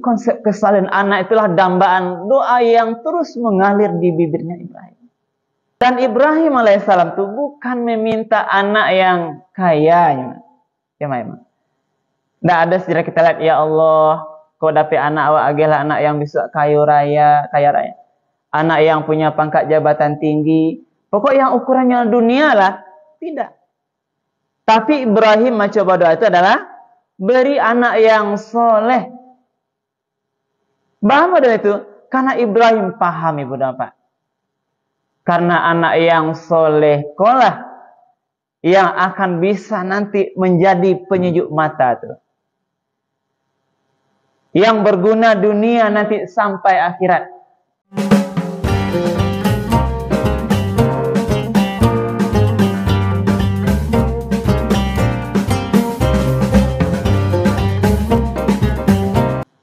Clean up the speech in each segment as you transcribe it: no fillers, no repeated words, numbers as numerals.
konsep kesalihan anak itulah dambaan doa yang terus mengalir di bibirnya Ibrahim. Dan Ibrahim alaihissalam itu bukan meminta anak yang kaya. Ya, memang. Tidak ada sejarah kita lihat, ya Allah, kau dapat anak awak agelah anak yang bisa kaya raya. Anak yang punya pangkat jabatan tinggi. Pokok yang ukurannya dunia lah. Tidak. Tapi Ibrahim mencoba doa itu adalah beri anak yang soleh. Bagaimana dengan itu? Karena Ibrahim paham, Ibu dan Bapak. Karena anak yang soleh kolah yang akan bisa nanti menjadi penyejuk mata tuh. Yang berguna dunia nanti sampai akhirat.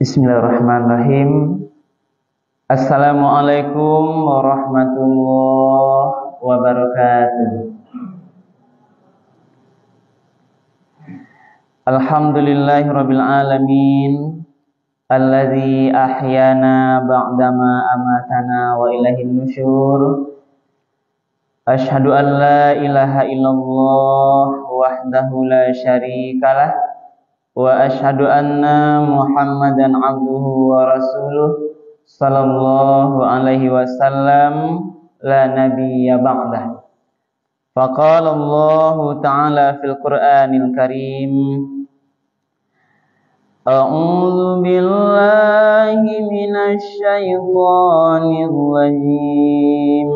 Bismillahirrahmanirrahim. Assalamualaikum warahmatullahi wabarakatuh. Alhamdulillahirabbil alamin. Alladzi ahyana ba'dama amatana wa ilaihin nusyur. Asyhadu an la ilaha illallah wahdahu la syarikalah wa asyhadu anna Muhammadan abduhu wa rasuluh sallallahu alaihi wasallam la nabiyya ba'dah. Faqala Allah ta'ala fil Qur'anil Karim. A'udzu billahi minasy syaithanir rajim.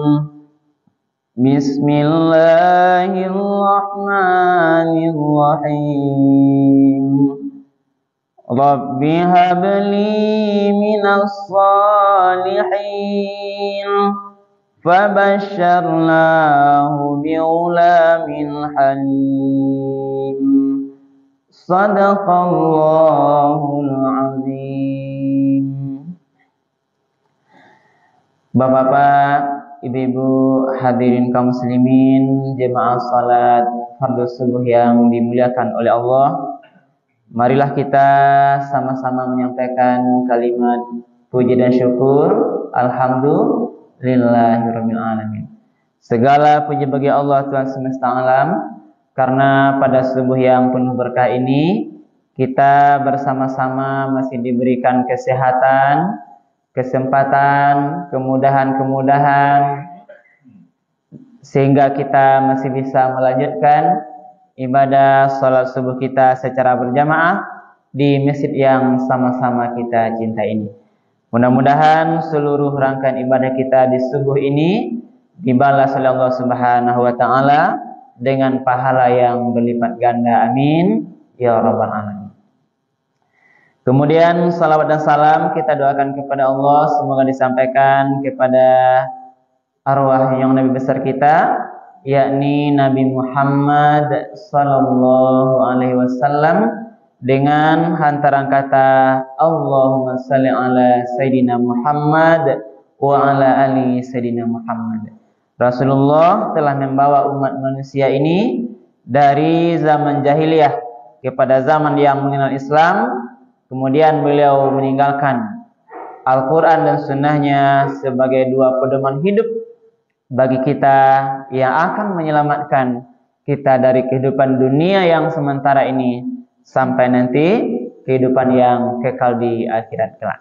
Bismillahirrahmanirrahim. Rabbi habli minas salihin. Fabasyarnahu bighulamin halim. Sadaqallahul azim. Bapak-bapak, ibu-ibu, hadirin kaum muslimin, jemaah salat fardhu subuh yang dimuliakan oleh Allah. Marilah kita sama-sama menyampaikan kalimat puji dan syukur. Alhamdulillahirabbil alamin. Segala puji bagi Allah Tuhan semesta alam, karena pada subuh yang penuh berkah ini kita bersama-sama masih diberikan kesehatan, kesempatan, kemudahan-kemudahan sehingga kita masih bisa melanjutkan ibadah salat subuh kita secara berjamaah di masjid yang sama-sama kita cinta ini. Mudah-mudahan seluruh rangkaian ibadah kita di subuh ini dibalas oleh Allah Subhanahu wa taala dengan pahala yang berlipat ganda. Amin ya rabbal alamin. Kemudian salawat dan salam kita doakan kepada Allah, semoga disampaikan kepada arwah yang Nabi besar kita, yakni Nabi Muhammad sallallahu alaihi wasallam, dengan hantaran kata Allahumma shalli ala Sayyidina Muhammad wa ala ali Sayyidina Muhammad. Rasulullah telah membawa umat manusia ini dari zaman jahiliyah kepada zaman yang mengenal Islam. Kemudian beliau meninggalkan Al-Quran dan sunnahnya sebagai dua pedoman hidup bagi kita yang akan menyelamatkan kita dari kehidupan dunia yang sementara ini sampai nanti kehidupan yang kekal di akhirat kelak.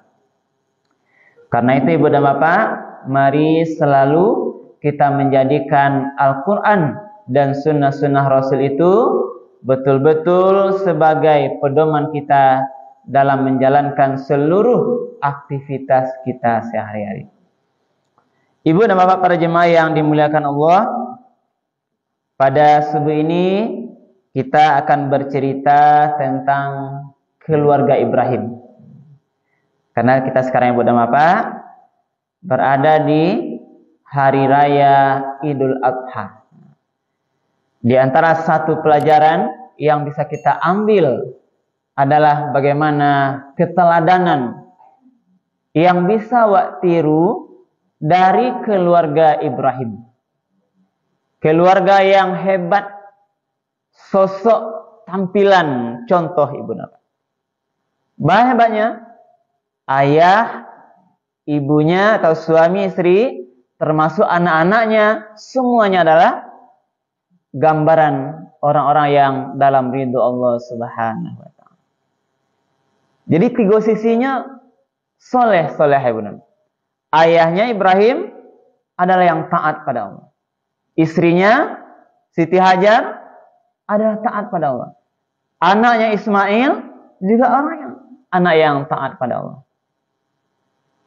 Karena itu ibu dan bapak, mari selalu kita menjadikan Al-Quran dan sunnah-sunnah Rasul itu betul-betul sebagai pedoman kita dalam menjalankan seluruh aktivitas kita sehari-hari. Ibu dan bapak para jemaah yang dimuliakan Allah, pada subuh ini kita akan bercerita tentang keluarga Ibrahim. Karena kita sekarang ibu dan bapak berada di Hari Raya Idul Adha. Di antara satu pelajaran yang bisa kita ambil adalah bagaimana keteladanan yang bisa wak tiru dari keluarga Ibrahim. Keluarga yang hebat, sosok tampilan contoh ibu napa. Hebatnya ayah, ibunya atau suami istri, termasuk anak-anaknya, semuanya adalah gambaran orang-orang yang dalam ridho Allah Subhanahu wa taala. Jadi tiga sisinya soleh ibnu. Ayahnya Ibrahim adalah yang taat pada Allah. Istrinya Siti Hajar adalah taat pada Allah. Anaknya Ismail juga anak yang taat pada Allah.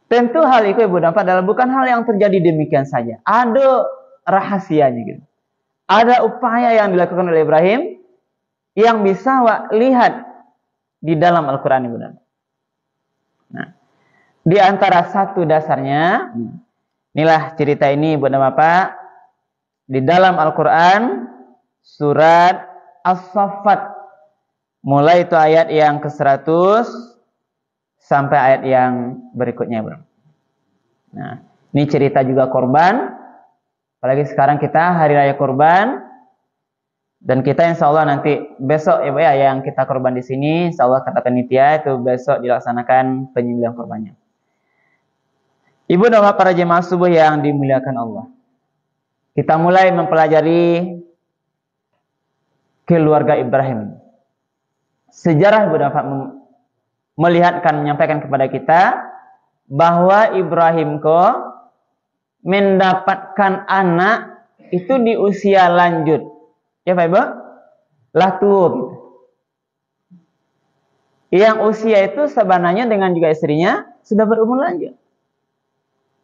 Tentu hal itu ibu dapat adalah bukan hal yang terjadi demikian saja. Ada rahasianya gitu. Ada upaya yang dilakukan oleh Ibrahim yang bisa lihat di dalam Al-Quran ibu dapat. Nah, di antara satu dasarnya, inilah cerita ini ibu dan bapak, di dalam Al-Quran surat As-Saffat, mulai itu ayat yang ke-100 sampai ayat yang berikutnya, bro. Nah, ini cerita juga korban. Apalagi sekarang kita hari raya korban, dan kita insya Allah nanti besok ibu ya yang kita korban di sini, insya Allah kata panitia itu besok dilaksanakan penyembelihan korbannya. Ibu dan bapak para jemaah subuh yang dimuliakan Allah, kita mulai mempelajari keluarga Ibrahim. Sejarah ibu dan bapak menyampaikan kepada kita bahwa Ibrahim mendapatkan anak itu di usia lanjut. Ya Pak Ibu? Lah tua gitu. Yang usia itu sebenarnya dengan juga istrinya sudah berumur lanjut.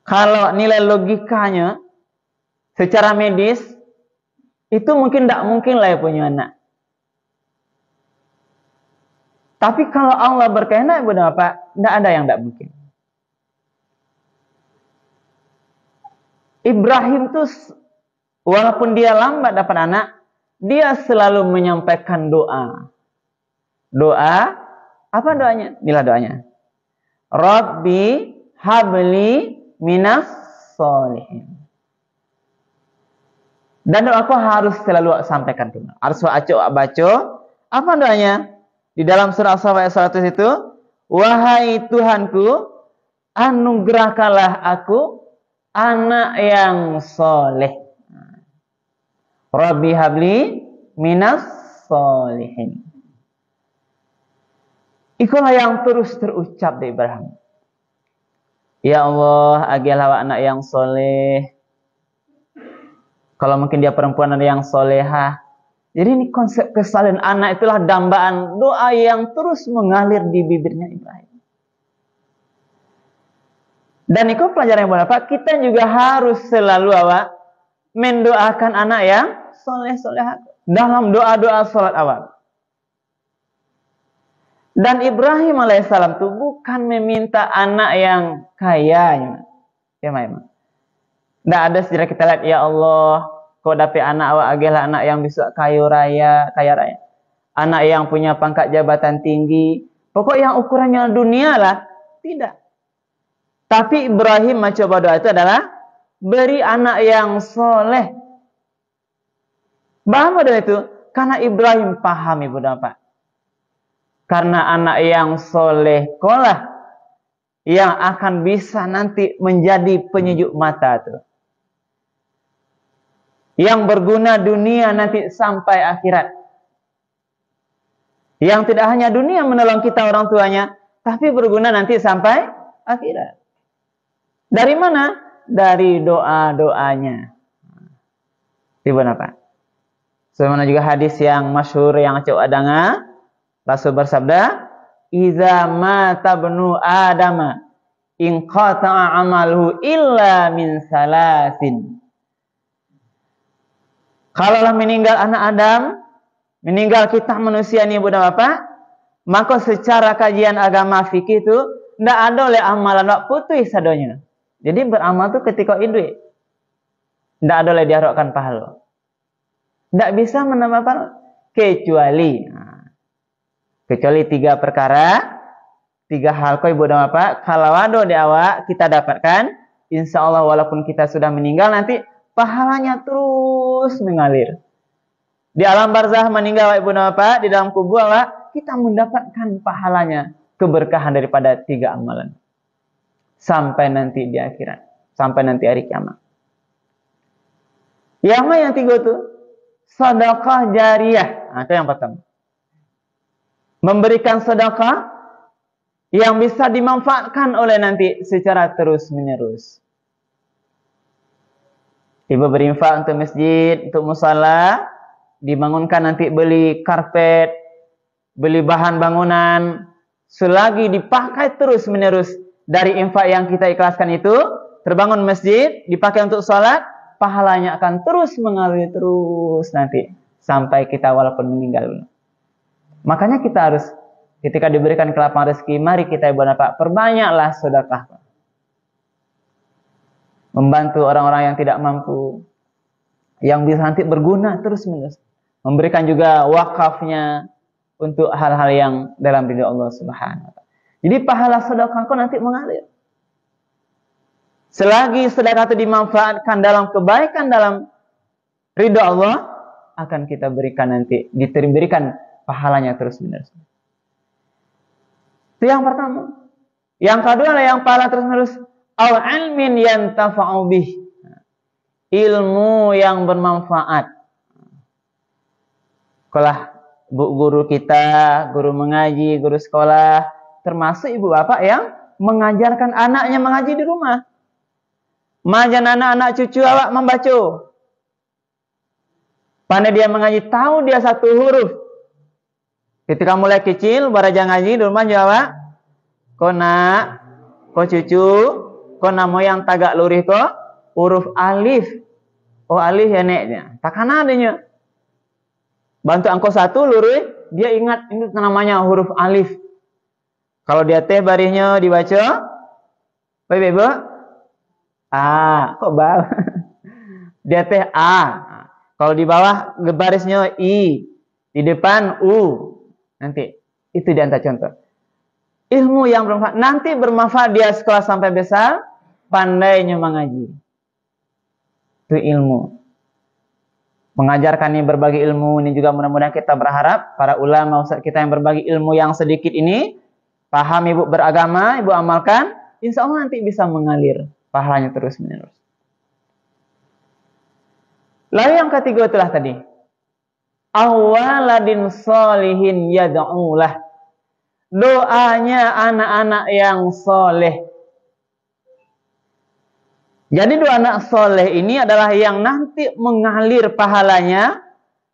Kalau nilai logikanya secara medis itu mungkin tidak mungkin lah ya punya anak. Tapi kalau Allah berkehendak ibu dan bapak, tidak ada yang tidak mungkin. Ibrahim tuh walaupun dia lambat dapat anak, dia selalu menyampaikan doa. Doa, apa doanya? Inilah doanya. Rabbi habli minas sholihin. Dan doaku harus selalu sampaikan doa. Harus baca. Apa doanya? Di dalam surah As-Saffat ayat 100 itu, wahai Tuhanku, anugerahkanlah aku anak yang soleh. Rabbi habli minas sholihin. Itulah yang terus terucap di Ibrahim. Ya Allah, agilah anak yang soleh. Kalau mungkin dia perempuan ada yang solehah. Jadi ini konsep kesalahan anak itulah dambaan doa yang terus mengalir di bibirnya Ibrahim. Dan itu pelajaran yang berapa? Kita juga harus selalu mendoakan anak yang soleh-soleh dalam doa-doa salat awal. Dan Ibrahim alaihissalam itu bukan meminta anak yang kaya. Ya memang. Tidak ada sejarah kita lihat, ya Allah, kau dapat anak awak agelah anak yang bisa kaya raya. Anak yang punya pangkat jabatan tinggi. Pokok yang ukurannya dunia lah. Tidak. Tapi Ibrahim mencoba doa itu adalah beri anak yang soleh. Bahwa doa itu? Karena Ibrahim paham ibu dan bapak. Karena anak yang soleh kolah yang akan bisa nanti menjadi penyejuk mata tuh. Yang berguna dunia nanti sampai akhirat. Yang tidak hanya dunia menolong kita orang tuanya, tapi berguna nanti sampai akhirat. Dari mana? Dari doa-doanya. Ibu apa? Sebagaimana juga hadis yang masyhur yang acuk adanga, Rasul bersabda, "Idza mata ibnu Adama in qata'a 'amaluhu illa min salasin." Kalaulah meninggal anak Adam, meninggal kita manusia ini Ibu dan Bapak, maka secara kajian agama fikih itu tidak ada oleh amalan nak putih sadonya. Jadi beramal itu ketika hidup. Tidak ada oleh diharapkan pahala. Tidak bisa menambah pahala kecuali kecuali 3 perkara, 3 hal kau Ibu dan Bapak. Kalau ada di awak kita dapatkan, insya Allah walaupun kita sudah meninggal nanti pahalanya terus mengalir. Di alam barzah meninggal Ibu dan Bapak, di dalam kubur kita mendapatkan pahalanya, keberkahan daripada 3 amalan. sampai nanti di akhirat, sampai nanti hari kiamat. Yang tiga itu sedekah jariyah. Nah, itu yang pertama. Memberikan sedekah yang bisa dimanfaatkan oleh nanti secara terus-menerus. Ibu berinfak untuk masjid, untuk musala, dibangunkan nanti beli karpet, beli bahan bangunan, selagi dipakai terus-menerus dari infak yang kita ikhlaskan itu, terbangun masjid, dipakai untuk sholat, pahalanya akan terus mengalir terus nanti sampai kita walaupun meninggal. Makanya kita harus ketika diberikan kelapangan rezeki, mari kita ibu bapak perbanyaklah sedekah, membantu orang-orang yang tidak mampu, yang bisa nanti berguna terus menerus, memberikan juga wakafnya untuk hal-hal yang dalam ridha Allah Subhanahu wa taala. Jadi pahala sedekahku nanti mengalir. Selagi sedekah itu dimanfaatkan dalam kebaikan, dalam ridha Allah, akan kita berikan nanti, diberikan pahalanya terus-menerus. Itu yang pertama. Yang kedua adalah yang pahala terus-menerus, au ilmin yantafa'u bih. Ilmu yang bermanfaat. Kalau bu guru kita, guru mengaji, guru sekolah, termasuk ibu bapak yang mengajarkan anaknya mengaji di rumah. Majan anak-anak cucu awak membaca. Pandai dia mengaji, tahu dia satu huruf. Ketika mulai kecil, baraja ngaji di rumah jawab, ko nak, ko cucu, ko namo yang tagak lurih ko, huruf alif. Oh alif ya neknya. Takkan adanya. Bantu angko satu lurih, dia ingat namanya huruf alif. Kalau dia teh barisnya dibaca, baik-baik. A, kok bawah? Dia teh A. Kalau di bawah barisnya I, di depan U. Nanti itu diantara contoh. Ilmu yang bermanfaat. Nanti bermanfaat dia sekolah sampai besar, pandainya mengaji. Itu ilmu. Mengajarkan ini berbagi ilmu ini juga mudah-mudahan kita berharap para ulama ustaz kita yang berbagi ilmu yang sedikit ini paham ibu beragama, ibu amalkan, insya Allah nanti bisa mengalir. Pahalanya terus menerus. Lalu yang ketiga itulah tadi. Awaladin solihin yad'ulah. Doanya anak-anak yang soleh. Jadi doa anak soleh ini adalah yang nanti mengalir pahalanya.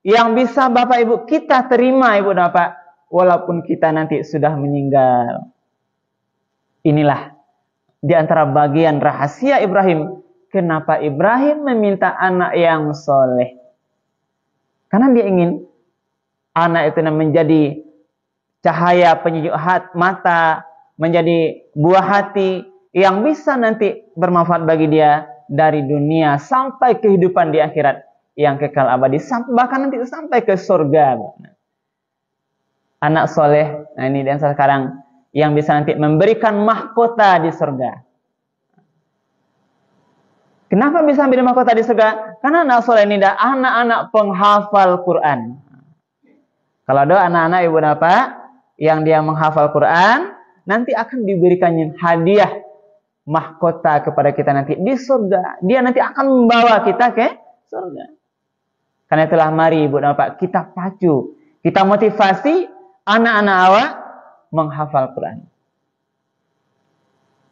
Yang bisa bapak ibu kita terima ibu bapak. Walaupun kita nanti sudah meninggal. Inilah. Di antara bagian rahasia Ibrahim, kenapa Ibrahim meminta anak yang soleh? Karena dia ingin anak itu menjadi cahaya penyejuk mata, menjadi buah hati yang bisa nanti bermanfaat bagi dia dari dunia sampai kehidupan di akhirat yang kekal abadi, bahkan nanti sampai ke surga. Anak soleh, nah ini dan sekarang yang bisa nanti memberikan mahkota di surga. Kenapa bisa menjadi mahkota di surga? Karena anak soleh ini adalah anak-anak penghafal Quran. Kalau ada anak-anak ibu bapak yang dia menghafal Quran, nanti akan diberikannya hadiah mahkota kepada kita nanti di surga. Dia nanti akan membawa kita ke surga. Karena itulah mari ibu bapak kita pacu, kita motivasi anak-anak awak menghafal Quran.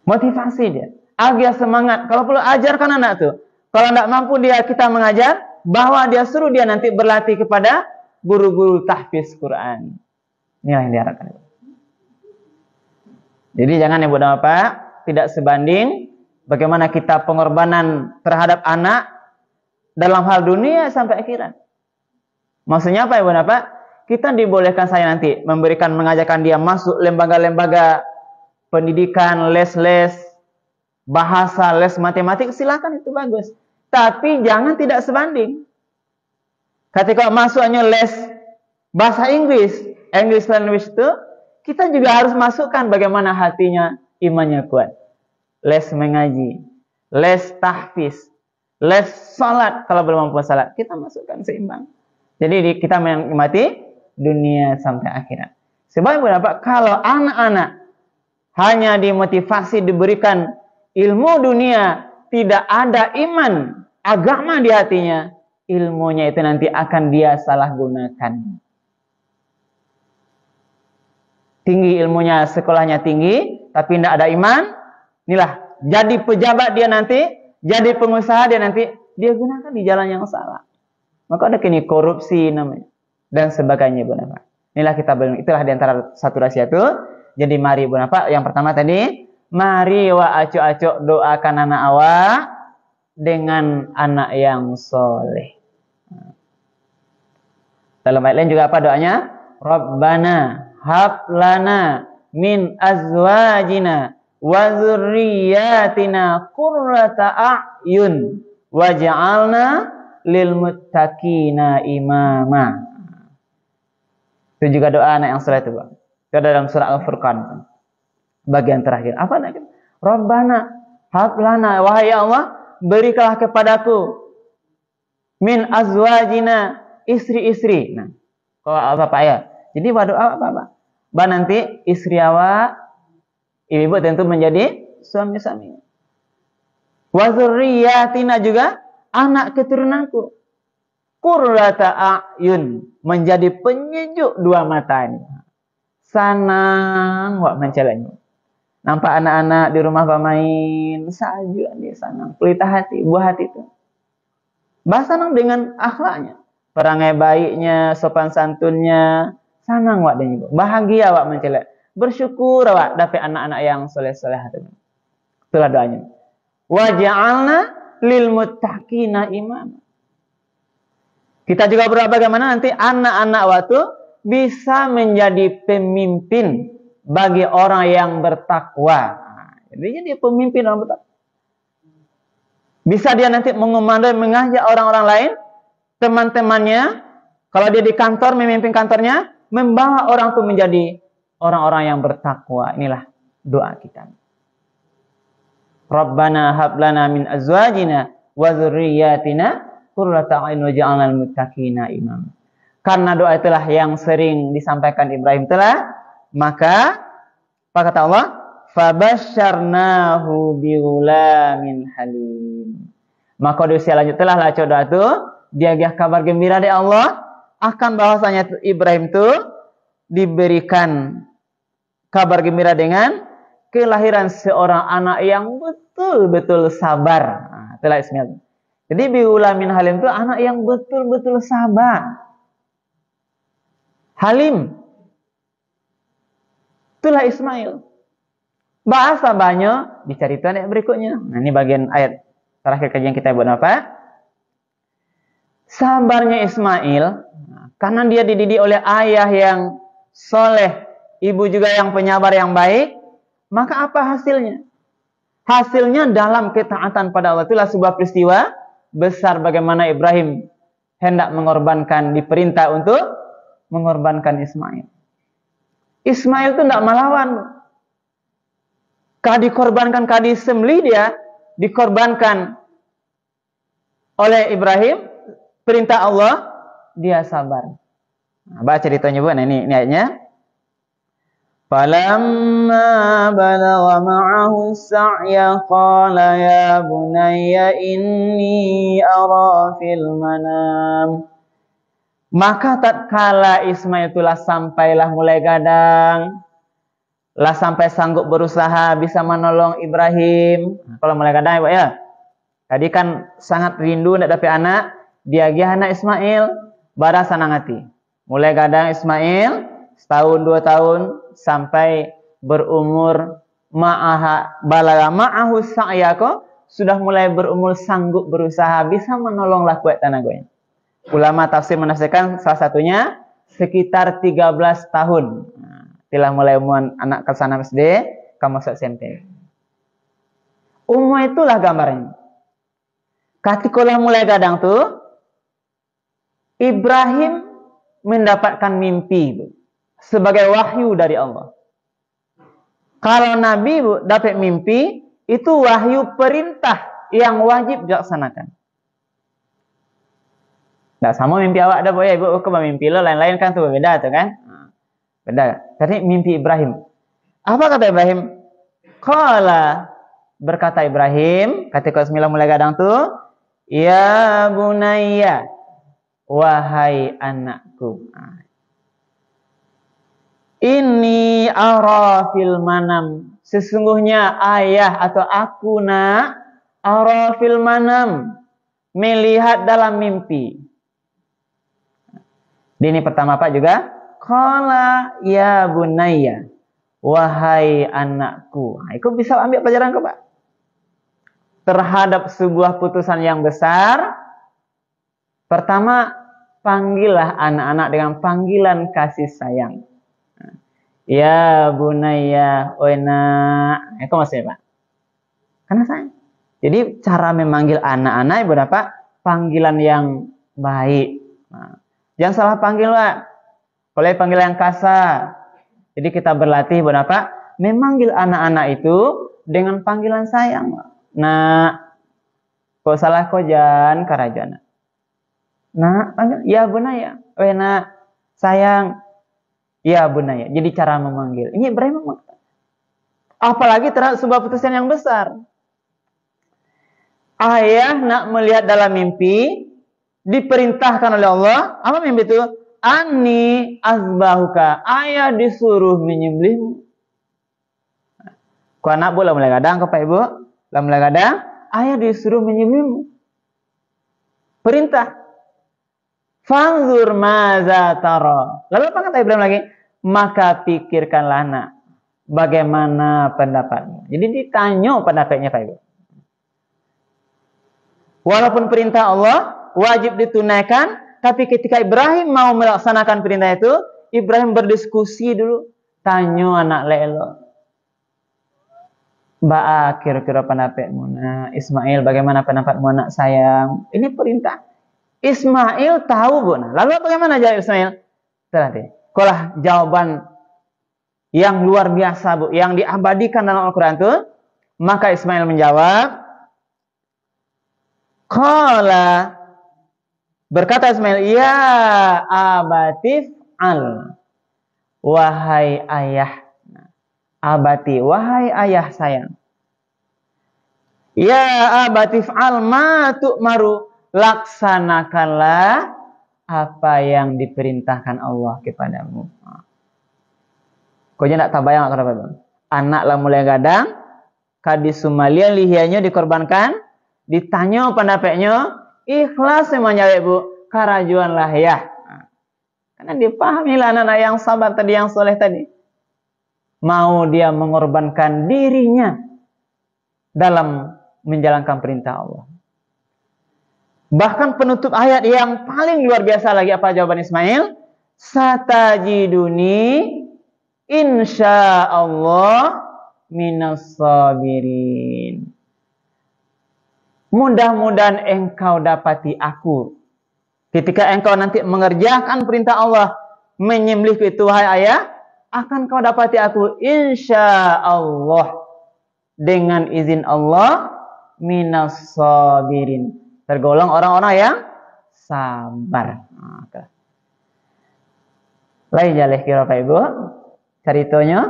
Motivasi dia, agar semangat. Kalau perlu ajarkan anak tuh. Kalau tidak mampu dia kita mengajar, bahwa dia suruh dia nanti berlatih kepada guru-guru tahfiz Quran. Inilah yang diharapkan. Jadi jangan ibu dan bapak tidak sebanding bagaimana kita pengorbanan terhadap anak dalam hal dunia sampai akhirat. Maksudnya apa ibu dan bapak? Kita dibolehkan saya nanti memberikan mengajarkan dia masuk lembaga-lembaga pendidikan, les-les bahasa, les matematik, silakan itu bagus. Tapi jangan tidak sebanding. Ketika masuknya les bahasa Inggris, English language itu, kita juga harus masukkan bagaimana hatinya imannya kuat. Les mengaji, les tahfiz, les salat kalau belum mampu salat, kita masukkan seimbang. Jadi kita menikmati dunia sampai akhirat. Sebab berapa kalau anak-anak hanya dimotivasi diberikan ilmu dunia, tidak ada iman, agama di hatinya, ilmunya itu nanti akan dia salah gunakan. Tinggi ilmunya, sekolahnya tinggi, tapi tidak ada iman, inilah, jadi pejabat dia nanti, jadi pengusaha dia nanti, dia gunakan di jalan yang salah. Maka ada kini korupsi namanya, dan sebagainya, Bu Nafa. Inilah kita belum, itulah di antara satu rahasia itu. Jadi mari Bu Nafa, yang pertama tadi, mari wa acuk-acuk doakan anak awak dengan anak yang soleh. Dalam ayat lain juga apa doanya? Rabbana hab lana min azwajina wa dzurriyyatina qurrata a'yun waj'alna lil muttaqina imama. Itu juga doa anak yang soleh itu, Pak. Itu ada dalam surah Al-Furqan. Bagian terakhir. Apa nak? Rabbana hab lana, wahai Allah, berikanlah kepadaku min azwajina, istri-istri. Nah, kalau apa ya? Jadi doa apa? Nanti istri awak, ibu tentu menjadi suami-suami. Wa dzurriyyatina juga anak keturunanku. Qurrata a'yun, menjadi penyejuk dua mata ini. Sanang wak mencelanya. Nampak anak-anak di rumah bermain, salju dia sanang, pelita hati, buah hati itu. Sanang dengan akhlaknya, perangai baiknya, sopan santunnya, sanang wak dan ibu. Bahagia wak mencelak. Bersyukur wak dapat anak-anak yang soleh-soleh hati. Itulah doanya. Waj'alna lil muttaqina imama. Kita juga berdoa bagaimana nanti anak-anak waktu bisa menjadi pemimpin bagi orang yang bertakwa. Jadi dia pemimpin orang bertakwa. Bisa dia nanti mengomandoi, mengajak orang-orang lain, teman-temannya, kalau dia di kantor, memimpin kantornya, membawa orang itu menjadi orang-orang yang bertakwa. Inilah doa kita. Rabbana hab lana min azwajina wa dzurriyyatina qurrata a'yun waj'alna lil muttaqina imama. Karena doa itulah yang sering disampaikan Ibrahim telah, maka apa kata Allah? Fabasyarnahu bighulamin halim. Maka di usia lanjut telah lah doa itu, dia kabar gembira dari Allah akan bahwasanya Ibrahim itu diberikan kabar gembira dengan kelahiran seorang anak yang betul-betul sabar. Nah, itulah Ismail. Jadi bighulamin halim itu anak yang betul-betul sabar. Halim. Itulah Ismail. Bahasa banyak diceritakan ayat berikutnya. Nah, ini bagian ayat terakhir kajian kita buat apa? Sabarnya Ismail, karena dia dididik oleh ayah yang soleh, ibu juga yang penyabar yang baik, maka apa hasilnya? Hasilnya dalam ketaatan pada Allah. Itulah sebuah peristiwa besar bagaimana Ibrahim hendak mengorbankan, diperintah untuk mengorbankan Ismail. Ismail itu tidak melawan. Kah dikorbankan, kah disembelih dia, dikorbankan oleh Ibrahim, perintah Allah, dia sabar. Nah, baca ceritanya Bu, nah ini ayatnya. Falamma balagha ma'ahu as-sa'ya qala ya bunayya inni ara fil manam. Maka tatkala Ismail itulah sampailah mulai gadang, lah sampai sanggup berusaha bisa menolong Ibrahim. Nah, kalau mulai gadang Ibu ya. Tadi kan sangat rindu nak dapat anak, dia anak Ismail, bara senang hati. Mulai gadang Ismail, setahun 2 tahun sampai berumur balagha ma'ahu sa'yako, sudah mulai berumur sanggup berusaha bisa menolonglah kuat tanah goyang. Ulama tafsir menafsirkan salah satunya sekitar 13 tahun. Telah mulai umuran anak kesana SD, kamu masuk SMP. Umur itulah gambarnya. Ketika mulai gadang tuh, Ibrahim mendapatkan mimpi sebagai wahyu dari Allah. Kalau Nabi dapat mimpi, itu wahyu perintah yang wajib dilaksanakan. Nah, sama mimpi awak ada boleh ibu ke mimpi lo lain-lain kan tuh beda tuh kan? Beda. Tadi mimpi Ibrahim. Apa kata Ibrahim? Qala berkata Ibrahim ketika bismillah mulai gadang tuh, ya bunayya, wahai anakku. Ini ara fil manam, sesungguhnya ayah atau aku nak ara fil manam, melihat dalam mimpi. Ini pertama Pak juga, qala ya bunayya, wahai anakku. Itu bisa ambil pelajaran ke Pak. Terhadap sebuah putusan yang besar, pertama panggillah anak-anak dengan panggilan kasih sayang. Ya bunayya, nak. Itu maksudnya Pak. Karena sayang. Jadi cara memanggil anak-anak ibu Pak, panggilan yang baik. Jangan salah panggil Pak. Kalau panggil yang kasar. Jadi kita berlatih ibu Pak, memanggil anak-anak itu dengan panggilan sayang Pak. Nah, kok salah kok jangan karajana. Nah, panggil ya bunayya, nak, sayang. Ya bunayya. Jadi cara memanggil. Ini Ibrahim apalagi terhadap sebuah putusan yang besar. Ayah nak melihat dalam mimpi, diperintahkan oleh Allah. Apa mimpi itu? Ani azbahuka. Ayah disuruh menyembelihmu. Ku anak boleh mulai kadang ke Pak Ibu. Lah mulai kadang ayah disuruh menyembelihmu. Perintah. Fanzur maza tara. Lalu apa kata Ibrahim lagi? Maka pikirkanlah nak, bagaimana pendapatmu. Jadi ditanya pendapatnya Pak Ibu. Walaupun perintah Allah wajib ditunaikan, tapi ketika Ibrahim mau melaksanakan perintah itu, Ibrahim berdiskusi dulu, tanya anak lelo. Ba'a kira-kira pendapatmu. Nah, Ismail, bagaimana pendapatmu anak sayang? Ini perintah. Ismail tahu Bu. Nah, lalu bagaimana jawab Ismail? Nanti. Kalau jawaban yang luar biasa Bu, yang diabadikan dalam Al-Quran itu, maka Ismail menjawab, qala, berkata Ismail, ya abatif al, wahai ayah. Abati, wahai ayah sayang. Ya abatif al ma tu'maru, laksanakanlah apa yang diperintahkan Allah kepadamu. Kau jangan tak bayang apa anak lah mulai gadang, kadisumalia lihianya dikorbankan, ditanya pendapatnya, ikhlas semuanya Bu, karajuan lah ya. Karena dipahamilah anak-anak yang sabar tadi, yang soleh tadi. Mau dia mengorbankan dirinya dalam menjalankan perintah Allah. Bahkan penutup ayat yang paling luar biasa lagi, apa jawaban Ismail? Satajiduni insyaallah minas sabirin. Mudah-mudahan engkau dapati aku ketika engkau nanti mengerjakan perintah Allah, menyembelih itu wahai ayah, akan kau dapati aku insyaallah dengan izin Allah minas sabirin, tergolong orang-orang yang sabar. Lain jaleh kira Pak Ibu, ceritanya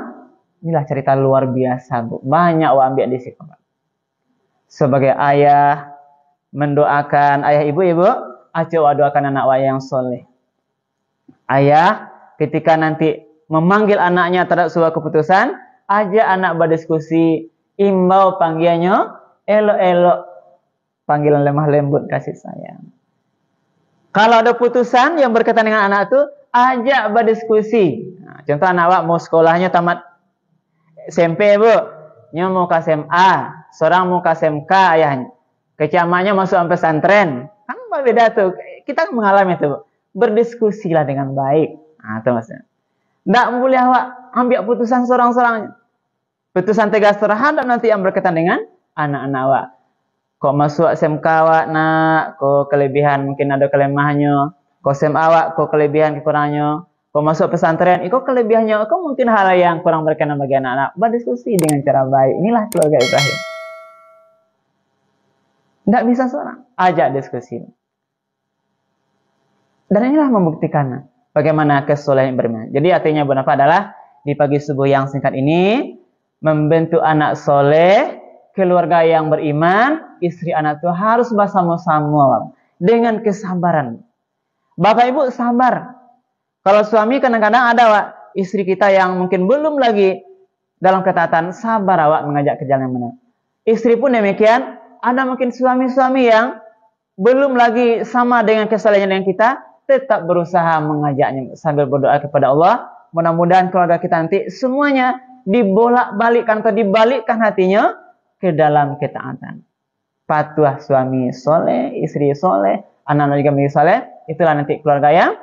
inilah cerita luar biasa Bu, banyak wa ambil di situ Pak. Sebagai ayah mendoakan ayah ibu, aco doakan anak wa yang soleh. Ayah ketika nanti memanggil anaknya terhadap sebuah keputusan, aja anak berdiskusi, imbau panggilnya elok-elok, panggilan lemah lembut kasih sayang. Kalau ada putusan yang berkaitan dengan anak itu, ajak berdiskusi. Nah, contoh anak awak mau sekolahnya tamat SMP Bu, nya mau ke SMA, seorang mau ke SMK ayahnya, kecamanya masuk sampai pesantren, kan beda tuh. Kita mengalami itu Bu. Berdiskusilah dengan baik. Nah, itu maksudnya. Tidak boleh awak ambil putusan seorang-seorangnya. Putusan tegas terhadap nanti yang berkaitan dengan anak-anak awak. Kok masuk SMK awak nak, kok kelebihan mungkin ada kelemahannya. Kok SMA awak, kok kelebihan kekurangannya. Kok masuk pesantren, kok kelebihannya. Kok mungkin hal yang kurang berkenan bagi anak-anak. Berdiskusi dengan cara baik. Inilah keluarga Ibrahim. Tidak bisa seorang. Ajak diskusi. Dan inilah membuktikan bagaimana kesolehan bermain. Jadi artinya apa adalah di pagi subuh yang singkat ini membentuk anak soleh keluarga yang beriman, istri anak itu harus bersama-sama dengan kesabaran. Bapak Ibu sabar. Kalau suami kadang-kadang ada istri kita yang mungkin belum lagi dalam ketaatan, sabar mengajak ke jalan yang benar. Istri pun demikian, ada mungkin suami-suami yang belum lagi sama dengan kesalahan yang kita, tetap berusaha mengajaknya sambil berdoa kepada Allah. Mudah-mudahan keluarga kita nanti semuanya dibolak-balikkan atau dibalikkan hatinya ke dalam ketaatan. Patuh suami soleh, istri soleh, anak-anak juga menjadi soleh. Itulah nanti keluarga yang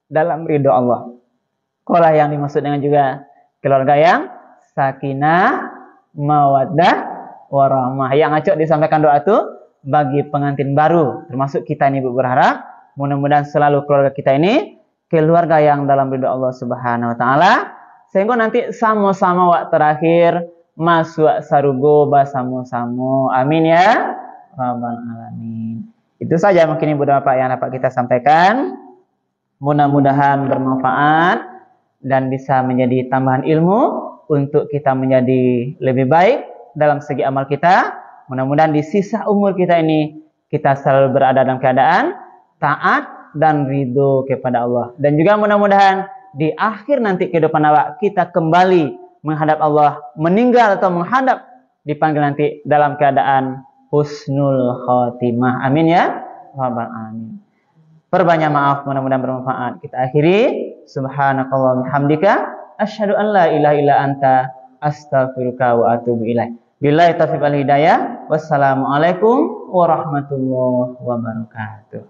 dalam ridho Allah. Itulah yang dimaksud dengan juga keluarga yang sakinah, mawaddah, warahmah. Yang acok disampaikan doa itu bagi pengantin baru, termasuk kita ini berharap mudah-mudahan selalu keluarga kita ini keluarga yang dalam ridho Allah Subhanahu wa taala, sehingga nanti sama-sama terakhir masuk sarugo bersama-sama. Amin ya rabbal alamin. Itu saja mungkin Ibu dan Bapak yang dapat kita sampaikan. Mudah-mudahan bermanfaat dan bisa menjadi tambahan ilmu untuk kita menjadi lebih baik dalam segi amal kita. Mudah-mudahan di sisa umur kita ini kita selalu berada dalam keadaan taat dan ridho kepada Allah. Dan juga mudah-mudahan di akhir nanti kehidupan kita kembali menghadap Allah, meninggal atau menghadap dipanggil nanti dalam keadaan husnul khotimah. Amin ya rabbal alamin. Perbanyak maaf, mudah-mudahan bermanfaat. Kita akhiri. Subhanakallah bihamdika asyhadu an la ilaha illa anta astaghfiruka wa atubu ilaik. Billahi taufiq wal hidayah. Wassalamualaikum warahmatullahi wabarakatuh.